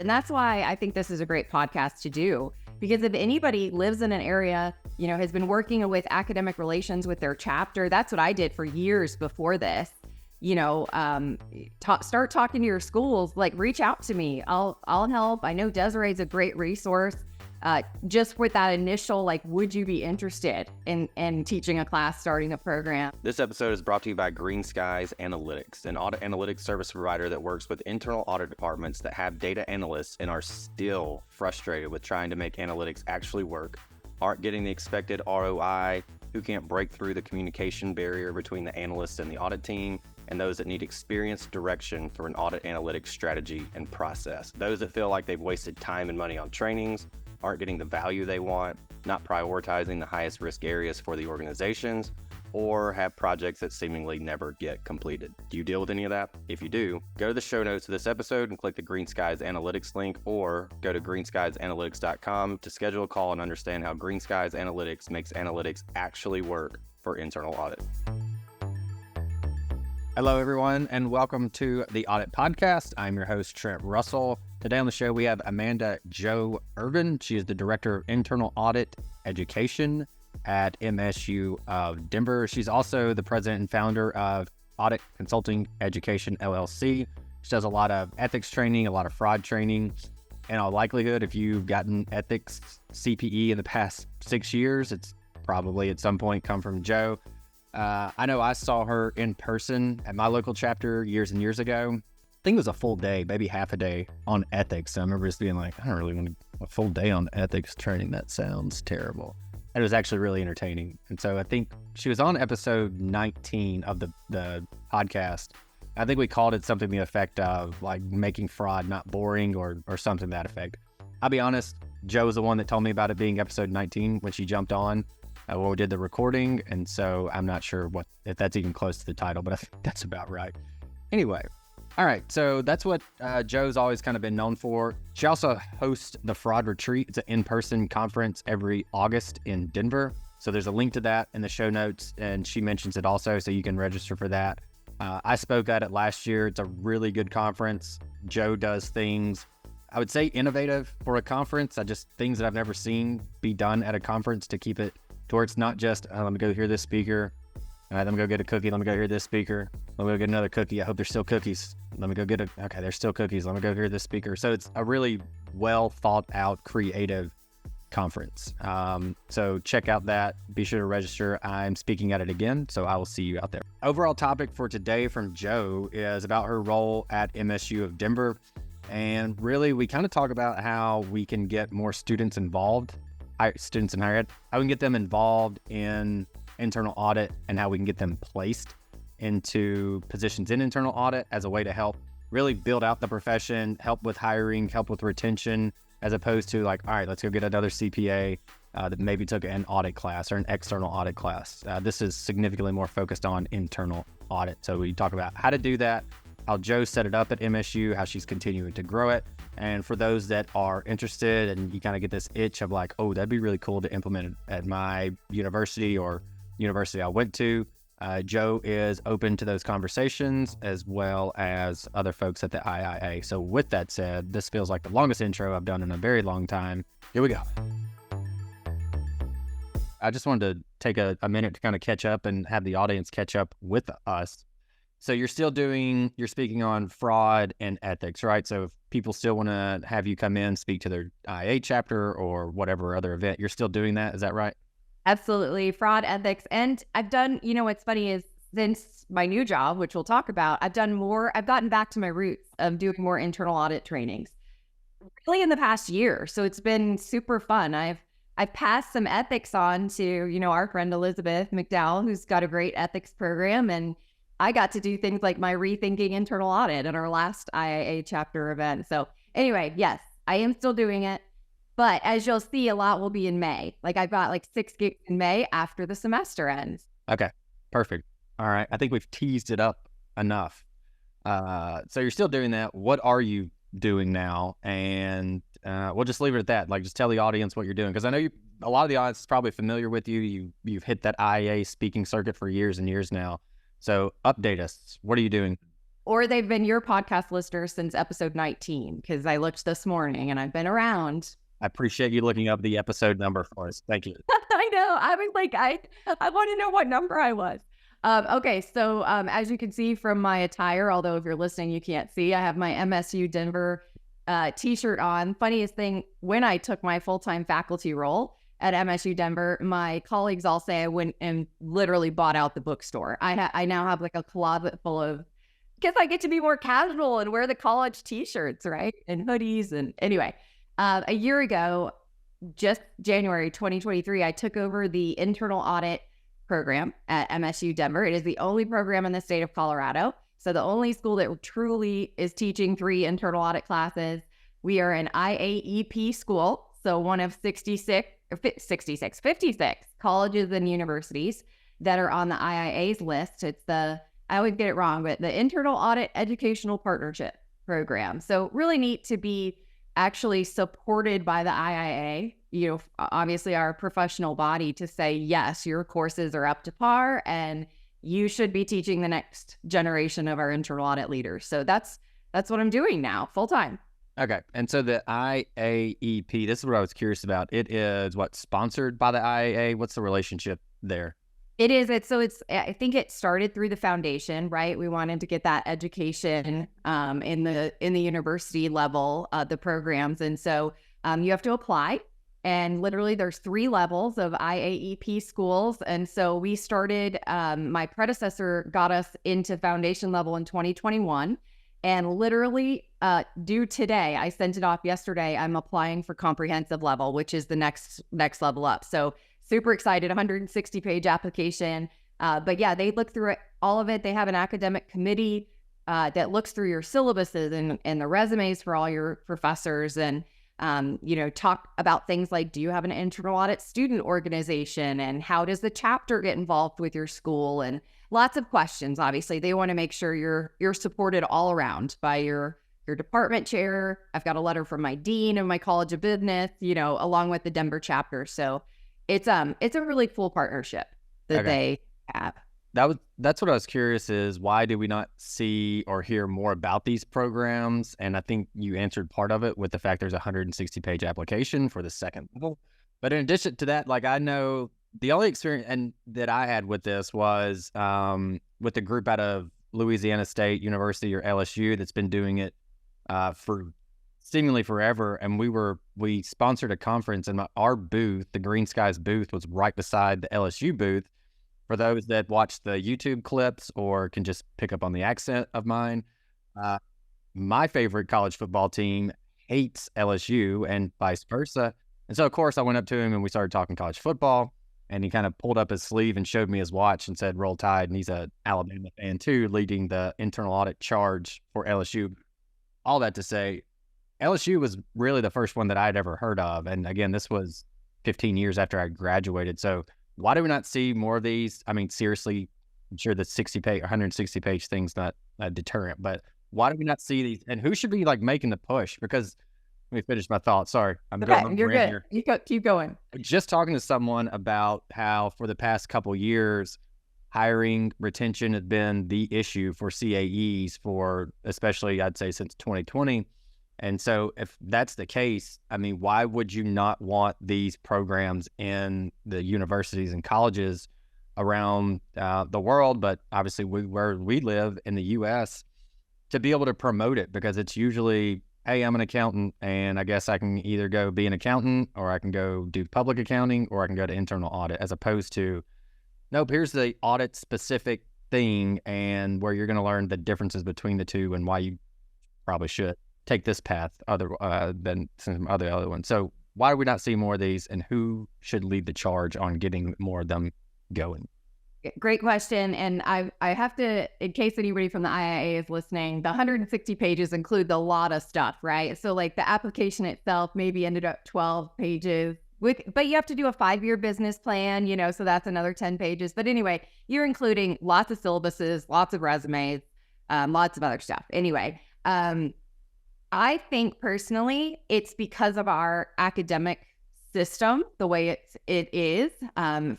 And that's why I think this is a great podcast to do, because if anybody lives in an area, has been working with academic relations with their chapter, that's what I did for years before this. Start talking to your schools, like reach out to me. I'll help. I know Desiree's a great resource. Just with that initial, would you be interested in teaching a class, starting a program? This episode is brought to you by Greenskies Analytics, an audit analytics service provider that works with internal audit departments that have data analysts and are still frustrated with trying to make analytics actually work, aren't getting the expected ROI, who can't break through the communication barrier between the analysts and the audit team, and those that need experienced direction for an audit analytics strategy and process. Those that feel like they've wasted time and money on trainings, aren't getting the value they want, not prioritizing the highest risk areas for the organizations, or have projects that seemingly never get completed. Do you deal with any of that? If you do, go to the show notes of this episode and click the Greenskies Analytics link, or go to greenskiesanalytics.com to schedule a call and understand how Greenskies Analytics makes analytics actually work for internal audit. Hello, everyone, and welcome to the Audit Podcast. I'm your host, Trent Russell. Today on the show, we have Amanda Jo Erven. She is the Director of Internal Audit Education at MSU of Denver. She's also the president and founder of Audit Consulting Education, LLC. She does a lot of ethics training, a lot of fraud training. In all likelihood, if you've gotten ethics CPE in the past 6 years, it's probably at some point come from Jo. I know I saw her in person at my local chapter years and years ago. I think it was a full day, maybe half a day on ethics. So I remember just being like, I don't really want a full day on ethics training. That sounds terrible. And it was actually really entertaining. And so I think she was on episode 19 of the podcast. I think we called it something to the effect of like making fraud not boring or something to that effect. I'll be honest, Jo was the one that told me about it being episode 19 when she jumped on when we did the recording. And so I'm not sure if that's even close to the title, but I think that's about right. Anyway. All right, so that's what Jo's always kind of been known for. She also hosts the Fraud Retreat. It's an in-person conference every August in Denver. So there's a link to that in the show notes, and she mentions it also, so you can register for that. I spoke at it last year. It's a really good conference. Jo does things, I would say, innovative for a conference. Things that I've never seen be done at a conference to keep it to where it's not just, let me go hear this speaker. All right, let me go get a cookie. Let me go hear this speaker. Let me go get another cookie. I hope there's still cookies. Let me go get okay, there's still cookies. Let me go hear this speaker. So it's a really well thought out, creative conference. So check out that. Be sure to register. I'm speaking at it again, so I will see you out there. Overall topic for today from Jo is about her role at MSU of Denver. And really, we kind of talk about how we can get more students involved, students in higher ed, how we can get them involved in internal audit and how we can get them placed into positions in internal audit as a way to help really build out the profession, help with hiring, help with retention, as opposed to like, all right, let's go get another CPA that maybe took an audit class or an external audit class. This is significantly more focused on internal audit. So we talk about how to do that, how Jo set it up at MSU, how she's continuing to grow it. And for those that are interested and you kind of get this itch of like, oh, that'd be really cool to implement it at my university or university I went to, Jo is open to those conversations as well as other folks at the IIA. So with that said, this feels like the longest intro I've done in a very long time. Here we go. I just wanted to take a minute to kind of catch up and have the audience catch up with us. So you're speaking on fraud and ethics, right? So if people still want to have you come in, speak to their IA chapter or whatever other event, you're still doing that. Is that right? Absolutely. Fraud, ethics. And I've done, what's funny is since my new job, which we'll talk about, I've gotten back to my roots of doing more internal audit trainings really in the past year. So it's been super fun. I've passed some ethics on to, our friend Elizabeth McDowell, who's got a great ethics program. And I got to do things like my Rethinking Internal Audit at our last IIA chapter event. So anyway, yes, I am still doing it. But as you'll see, a lot will be in May. Like I've got 6 gigs in May after the semester ends. Okay, perfect. All right. I think we've teased it up enough. So you're still doing that. What are you doing now? And we'll just leave it at that. Like just tell the audience what you're doing. Because I know a lot of the audience is probably familiar with you. You've hit that IIA speaking circuit for years and years now. So update us. What are you doing? or they've been your podcast listeners since episode 19, because I looked this morning and I've been around. I appreciate you looking up the episode number for us. Thank you. I know. I was like, I want to know what number I was. Okay, so as you can see from my attire, although if you're listening, you can't see, I have my MSU Denver t-shirt on. Funniest thing, when I took my full-time faculty role at MSU Denver, my colleagues all say I went and literally bought out the bookstore. I now have like a closet full of, because I get to be more casual and wear the college t-shirts, right? And hoodies. And anyway, a year ago, just January 2023, I took over the internal audit program at MSU Denver. It is the only program in the state of Colorado. So the only school that truly is teaching 3 internal audit classes. We are an IAEP school. So one of 56 colleges and universities that are on the IIA's list. It's I always get it wrong, but the Internal Audit Educational Partnership Program. So really neat to be actually supported by the IIA, obviously our professional body, to say, yes, your courses are up to par and you should be teaching the next generation of our internal audit leaders. So that's what I'm doing now, full time. Okay. And so the IAEP, this is what I was curious about. It is sponsored by the IAA? What's the relationship there? It is. I think it started through the foundation, right? We wanted to get that education in the university level, the programs. And so you have to apply, and literally there's 3 levels of IAEP schools. And so we started, my predecessor got us into foundation level in 2021, and literally due today, I sent it off yesterday. I'm applying for comprehensive level, which is the next level up. So super excited, 160-page application. But yeah, they look through all of it. They have an academic committee that looks through your syllabuses and the resumes for all your professors, and talk about things like, do you have an internal audit student organization, and how does the chapter get involved with your school, and lots of questions. Obviously, they want to make sure you're supported all around by your department chair. I've got a letter from my dean of my College of Business, along with the Denver chapter. So it's a really cool partnership that they have. That's what I was curious is, why do we not see or hear more about these programs? And I think you answered part of it with the fact there's a 160-page application for the second level. But in addition to that, like, I know the only experience that I had with this was with the group out of Louisiana State University, or LSU, that's been doing it for seemingly forever. And we sponsored a conference, and our booth, the Greenskies booth, was right beside the LSU booth. For those that watch the YouTube clips or can just pick up on the accent of mine, my favorite college football team hates LSU and vice versa. And so, of course, I went up to him and we started talking college football, and he kind of pulled up his sleeve and showed me his watch and said, "Roll Tide." And he's a Alabama fan too, leading the internal audit charge for LSU. All that to say, LSU was really the first one that I'd ever heard of. And again, this was 15 years after I graduated. So why do we not see more of these? I mean, seriously, I'm sure the 160-page thing's not a deterrent, but why do we not see these? And who should be like making the push? Because let me finish my thought. Sorry, I'm going. You're good. Here. Keep going. Just talking to someone about how for the past couple of years, hiring retention has been the issue for CAEs for, especially I'd say since 2020. And so if that's the case, I mean, why would you not want these programs in the universities and colleges around the world, but obviously where we live in the U.S., to be able to promote it? Because it's usually, hey, I'm an accountant, and I guess I can either go be an accountant, or I can go do public accounting, or I can go to internal audit, as opposed to, nope, here's the audit specific thing, and where you're going to learn the differences between the two and why you probably should take this path than some other ones. So why do we not see more of these, and who should lead the charge on getting more of them going? Great question. And I have to, in case anybody from the IIA is listening, the 160 pages include a lot of stuff, right? So like the application itself maybe ended up 12 pages but you have to do a 5-year business plan, so that's another 10 pages. But anyway, you're including lots of syllabuses, lots of resumes, lots of other stuff. Anyway, I think personally, it's because of our academic system, the way it is.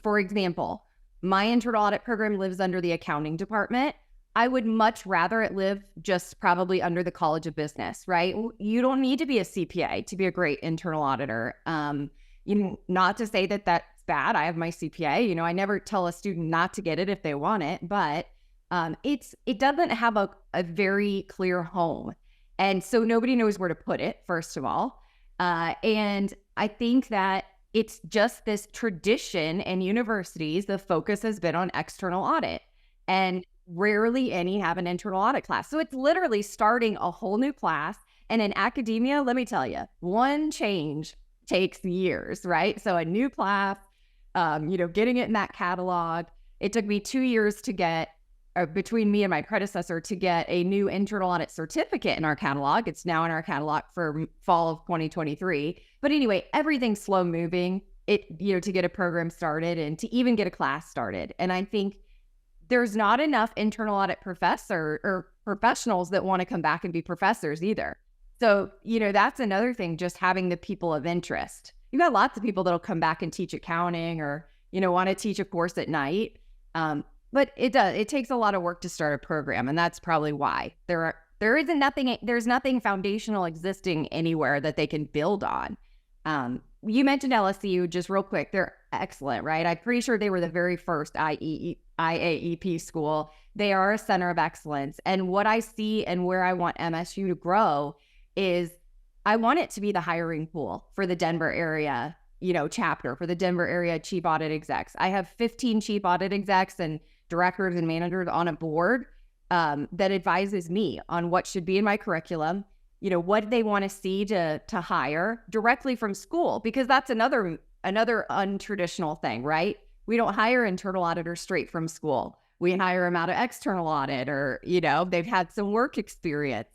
For example, my internal audit program lives under the accounting department. I would much rather it live just probably under the College of Business, right? You don't need to be a CPA to be a great internal auditor. Not to say that that's bad. I have my CPA. I never tell a student not to get it if they want it, but it doesn't have a very clear home. And so nobody knows where to put it, first of all. And I think that it's just this tradition in universities, the focus has been on external audit. And rarely any have an internal audit class. So it's literally starting a whole new class. And in academia, let me tell you, one change takes years, right? So a new class, getting it in that catalog. It took me 2 years to get, between me and my predecessor, to get a new internal audit certificate in our catalog. It's now in our catalog for fall of 2023. But anyway, everything's slow moving. To get a program started and to even get a class started. And I think there's not enough internal audit professor or professionals that want to come back and be professors either. So, that's another thing, just having the people of interest. You got lots of people that'll come back and teach accounting or, want to teach a course at night. But it takes a lot of work to start a program. And that's probably why there's nothing foundational existing anywhere that they can build on. You mentioned LSU just real quick. They're excellent, right? I'm pretty sure they were the very first IAEP school. They are a center of excellence. And what I see and where I want MSU to grow is I want it to be the hiring pool for the Denver area, chapter, for the Denver area chief audit execs. I have 15 chief audit execs and directors and managers on a board that advises me on what should be in my curriculum, what they want to see to hire directly from school, because that's another untraditional thing, right? We don't hire internal auditors straight from school. We hire them out of external audit or, they've had some work experience.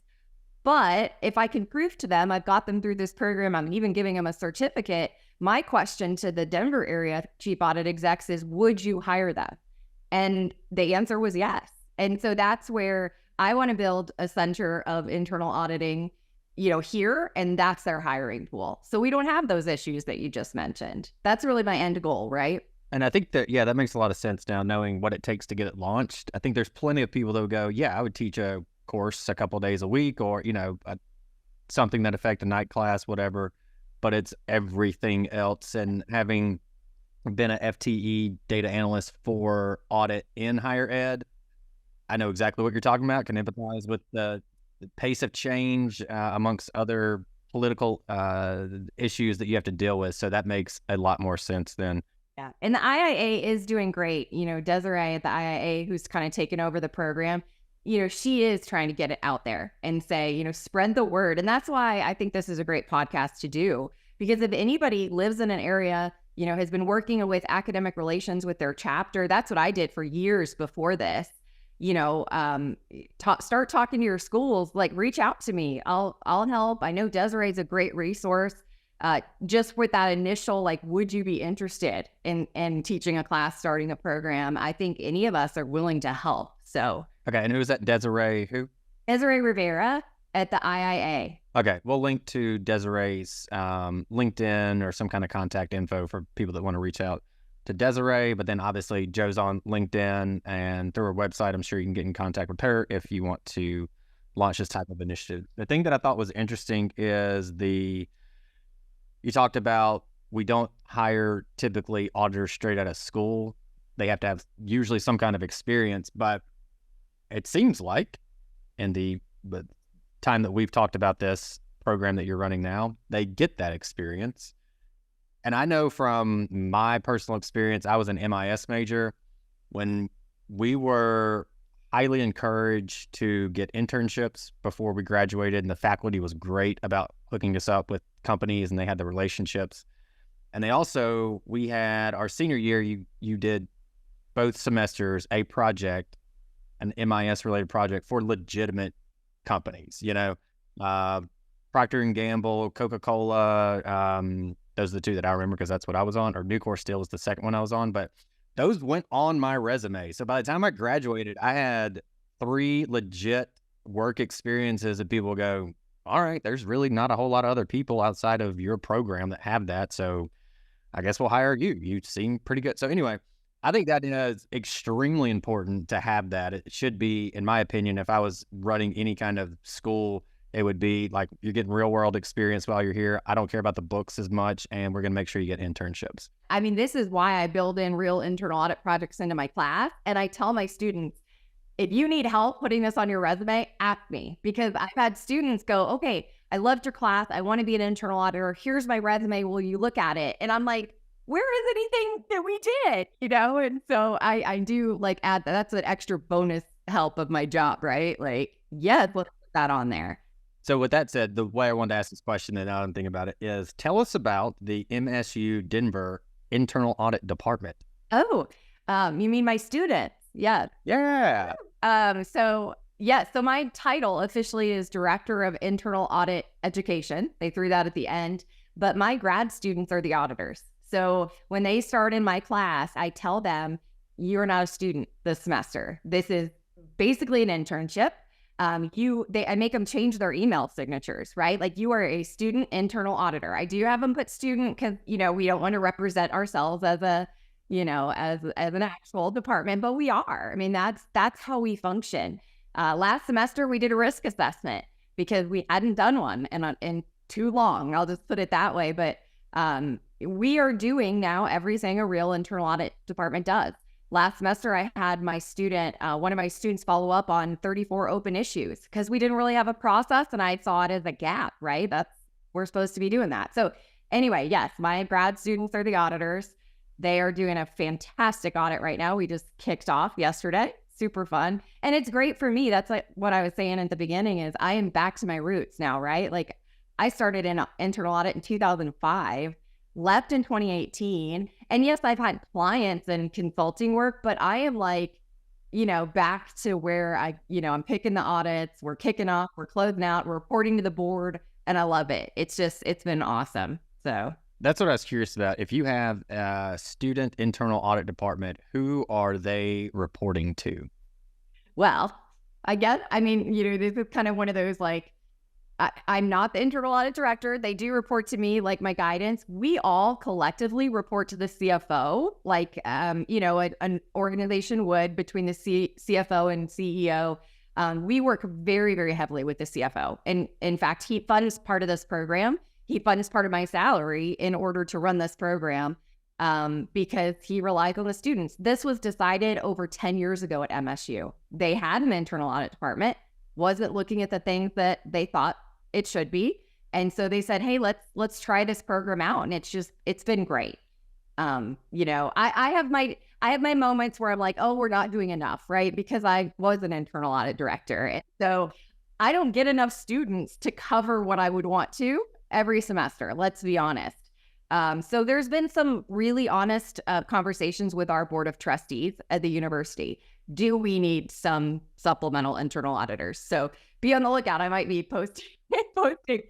But if I can prove to them I've got them through this program, I'm even giving them a certificate, my question to the Denver area chief audit execs is, would you hire them? And the answer was yes. And so that's where I want to build a center of internal auditing, here, and that's their hiring pool. So we don't have those issues that you just mentioned. That's really my end goal, right? And I think that, that makes a lot of sense now, knowing what it takes to get it launched. I think there's plenty of people that will go, I would teach a course a couple of days a week or, something that affect a night class, whatever, but it's everything else. And having been an FTE data analyst for audit in higher ed, I know exactly what you're talking about, can empathize with the pace of change amongst other political issues that you have to deal with. So that makes a lot more sense then. Yeah. And the IIA is doing great. Desiree at the IIA, who's kind of taken over the program, she is trying to get it out there and say, spread the word. And that's why I think this is a great podcast to do, because if anybody lives in an area, has been working with academic relations with their chapter, that's what I did for years before this. Start talking to your schools, like reach out to me. I'll help. I know Desiree's a great resource. Just with that initial, would you be interested in teaching a class, starting a program? I think any of us are willing to help. So. Okay. And who's that? Desiree who? Desiree Rivera at the IIA. Okay. We'll link to Desiree's LinkedIn or some kind of contact info for people that want to reach out to Desiree. But then obviously Joe's on LinkedIn, and through her website, I'm sure you can get in contact with her if you want to launch this type of initiative. The thing that I thought was interesting is you talked about we don't hire typically auditors straight out of school. They have to have usually some kind of experience, but it seems like in the time that we've talked about this program that you're running now, they get that experience. And I know from my personal experience, I was an MIS major. When we were highly encouraged to get internships before we graduated, and the faculty was great about hooking us up with companies, and they had the relationships. And we had our senior year, you did both semesters a project, an MIS related project for legitimate companies, Procter & Gamble, Coca-Cola, those are the two that I remember because that's what I was on, or Nucor Steel is the second one I was on, but those went on my resume. So by the time I graduated, I had 3 legit work experiences that people go, all right, there's really not a whole lot of other people outside of your program that have that. So I guess we'll hire you. You seem pretty good. So anyway, I think that is extremely important to have that. It should be, in my opinion, if I was running any kind of school, it would be like you're getting real world experience while you're here. I don't care about the books as much, and we're going to make sure you get internships. I mean, this is why I build in real internal audit projects into my class. And I tell my students, if you need help putting this on your resume, ask me, because I've had students go, okay, I loved your class. I want to be an internal auditor. Here's my resume. Will you look at it? And I'm like, where is anything that we did? And so I do like add that. That's an extra bonus help of my job, right? Like, yes, let's put that on there. So with that said, the way I wanted to ask this question, and now I'm thinking about it, is tell us about the MSU Denver Internal Audit Department. Oh, you mean my students? Yeah. Yeah. So my title officially is Director of Internal Audit Education. They threw that at the end, but my grad students are the auditors. So when they start in my class, I tell them, you're not a student this semester. This is basically an internship. I make them change their email signatures, right? Like, you are a student internal auditor. I do have them put student because, we don't want to represent ourselves as a, as an actual department, but we are. I mean, that's how we function. Last semester, we did a risk assessment because we hadn't done one in too long. I'll just put it that way. But we are doing now everything a real internal audit department does. Last semester, I had my student, one of my students, follow up on 34 open issues because we didn't really have a process, and I saw it as a gap, right? We're supposed to be doing that. So anyway, yes, my grad students are the auditors. They are doing a fantastic audit right now. We just kicked off yesterday. Super fun. And it's great for me. That's like what I was saying at the beginning is I am back to my roots now, right? Like, I started in internal audit in 2005. Left in 2018. And yes, I've had clients and consulting work, but I am like, back to where I'm picking the audits, we're kicking off, we're closing out, we're reporting to the board, and I love it. It's been awesome. So that's what I was curious about. If you have a student internal audit department, who are they reporting to? Well, this is kind of one of those, like, I'm not the internal audit director. They do report to me, like my guidance. We all collectively report to the CFO, like, an organization would between the CFO and CEO. We work very, very heavily with the CFO. And in fact, he funds part of this program. He funds part of my salary in order to run this program because he relies on the students. This was decided over 10 years ago at MSU. They had an internal audit department, wasn't looking at the things that they thought it should be. And so they said, hey, let's try this program out. And it's been great. I have my moments where I'm like, oh, we're not doing enough, right? Because I was an internal audit director. And so I don't get enough students to cover what I would want to every semester. Let's be honest. So there's been some really honest conversations with our board of trustees at the university. Do we need some supplemental internal auditors? So be on the lookout. I might be posting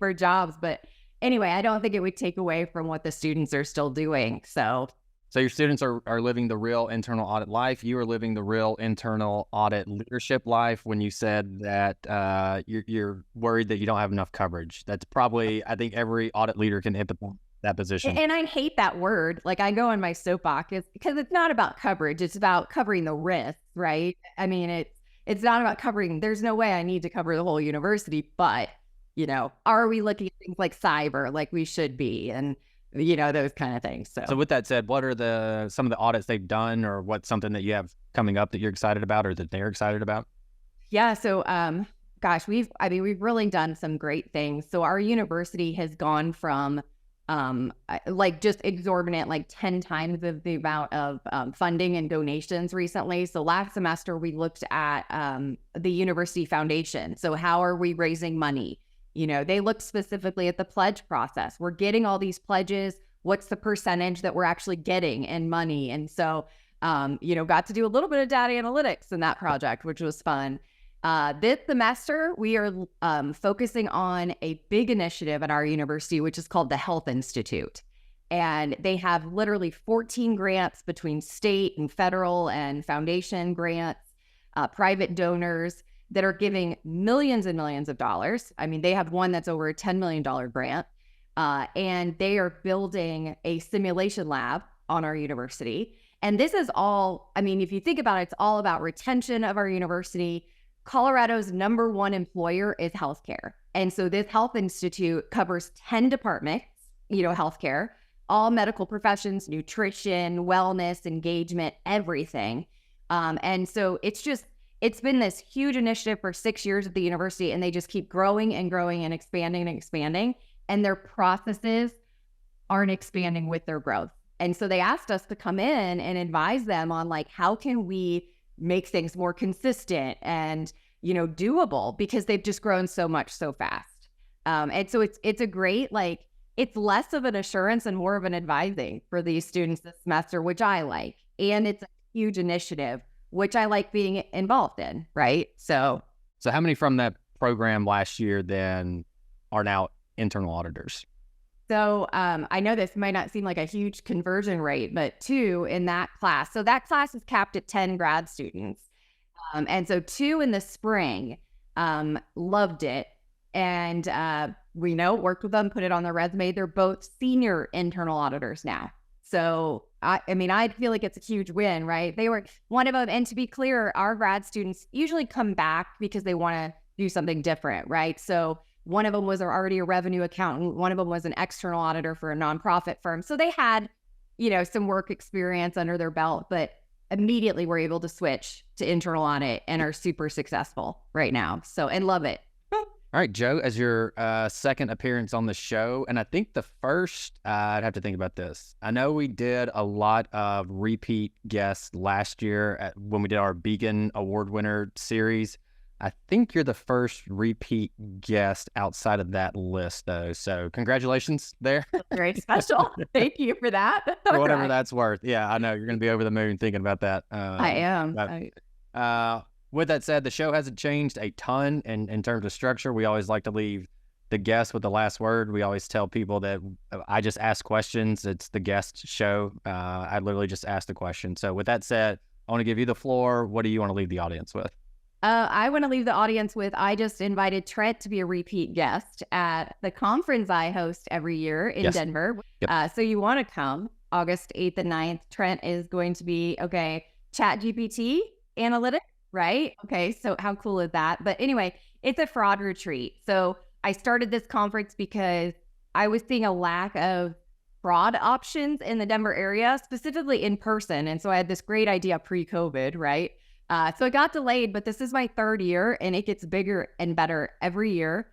for jobs, but anyway, I don't think it would take away from what the students are still doing. So your students are living the real internal audit life. You are living the real internal audit leadership life when you said that you're worried that you don't have enough coverage. That's probably, I think every audit leader can empathize that position. And I hate that word. Like, I go in my soapbox because it's not about coverage. It's about covering the risk, right? I mean, it's not about covering. There's no way I need to cover the whole university, but, are we looking at things like cyber like we should be? And, those kind of things. So with that said, what are some of the audits they've done, or what's something that you have coming up that you're excited about or that they're excited about? Yeah. So, we've really done some great things. So our university has gone from just exorbitant, like 10 times of the amount of funding and donations recently. So last semester we looked at the university foundation. So how are we raising money? They looked specifically at the pledge process. We're getting all these pledges. What's the percentage that we're actually getting in money? And so, got to do a little bit of data analytics in that project, which was fun. This semester, we are focusing on a big initiative at our university, which is called the Health Institute. And they have literally 14 grants between state and federal and foundation grants, private donors that are giving millions and millions of dollars. I mean, they have one that's over a $10 million grant, and they are building a simulation lab on our university. And this is all, I mean, if you think about it, it's all about retention of our university. Colorado's number one employer is healthcare. And so this health institute covers 10 departments, healthcare, all medical professions, nutrition, wellness, engagement, everything. And so it's been this huge initiative for 6 years at the university, and they just keep growing and growing and expanding. And their processes aren't expanding with their growth. And so they asked us to come in and advise them on like, how can we make things more consistent and, doable, because they've just grown so much so fast. And so it's a great, it's less of an assurance and more of an advising for these students this semester, which I like. And it's a huge initiative, which I like being involved in, right? So how many from that program last year then are now internal auditors? So I know this might not seem like a huge conversion rate, but 2 in that class. So that class is capped at 10 grad students. And so 2 in the spring loved it. And we worked with them, put it on their resume. They're both senior internal auditors now. So I feel like it's a huge win, right? They were one of them. And to be clear, our grad students usually come back because they want to do something different, right? So one of them was already a revenue accountant. One of them was an external auditor for a nonprofit firm. So they had, some work experience under their belt, but immediately were able to switch to internal audit and are super successful right now. So, and love it. All right, Joe, as your second appearance on the show, and I think the first, I'd have to think about this. I know we did a lot of repeat guests last year when we did our Beacon Award winner series. I think you're the first repeat guest outside of that list, though. So congratulations there. Very special. Thank you for that. For whatever that's worth. Yeah, I know you're going to be over the moon thinking about that. I am. With that said, the show hasn't changed a ton in terms of structure. We always like to leave the guest with the last word. We always tell people that I just ask questions. It's the guest show. I literally just ask the question. So with that said, I want to give you the floor. What do you want to leave the audience with? I want to leave the audience with, I just invited Trent to be a repeat guest at the conference I host every year in Denver. Yep. So you want to come August 8th and 9th. Trent is going to be, ChatGPT Analytics, right? Okay, so how cool is that? But anyway, it's a fraud retreat. So I started this conference because I was seeing a lack of fraud options in the Denver area, specifically in person. And so I had this great idea pre-COVID, right? So it got delayed, but this is my 3rd year and it gets bigger and better every year.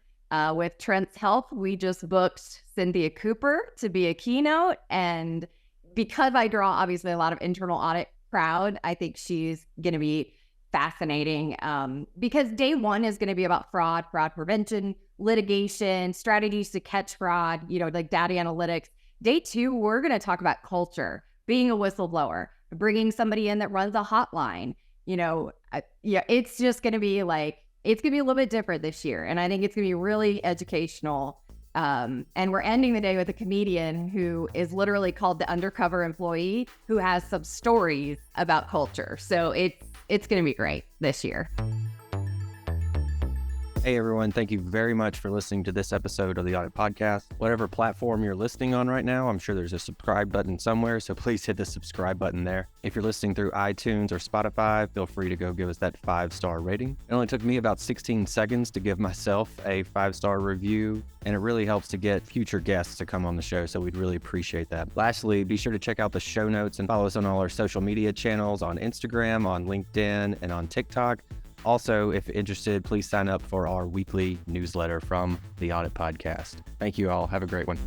With Trent's help, we just booked Cynthia Cooper to be a keynote. And because I draw obviously a lot of internal audit crowd, I think she's going to be fascinating because day 1 is going to be about fraud prevention, litigation, strategies to catch fraud, like data analytics. Day 2, we're going to talk about culture, being a whistleblower, bringing somebody in that runs a hotline. It's just going to be it's going to be a little bit different this year. And I think it's going to be really educational. And we're ending the day with a comedian who is literally called the undercover employee, who has some stories about culture. So it's going to be great this year. Hey everyone, thank you very much for listening to this episode of the Audit Podcast. Whatever platform you're listening on right now, I'm sure there's a subscribe button somewhere, so please hit the subscribe button there. If you're listening through iTunes or Spotify, feel free to go give us that 5-star rating. It only took me about 16 seconds to give myself a 5-star review, and it really helps to get future guests to come on the show, so we'd really appreciate that. Lastly, be sure to check out the show notes and follow us on all our social media channels on Instagram, on LinkedIn, and on TikTok. Also, if interested, please sign up for our weekly newsletter from the Audit Podcast. Thank you all. Have a great one.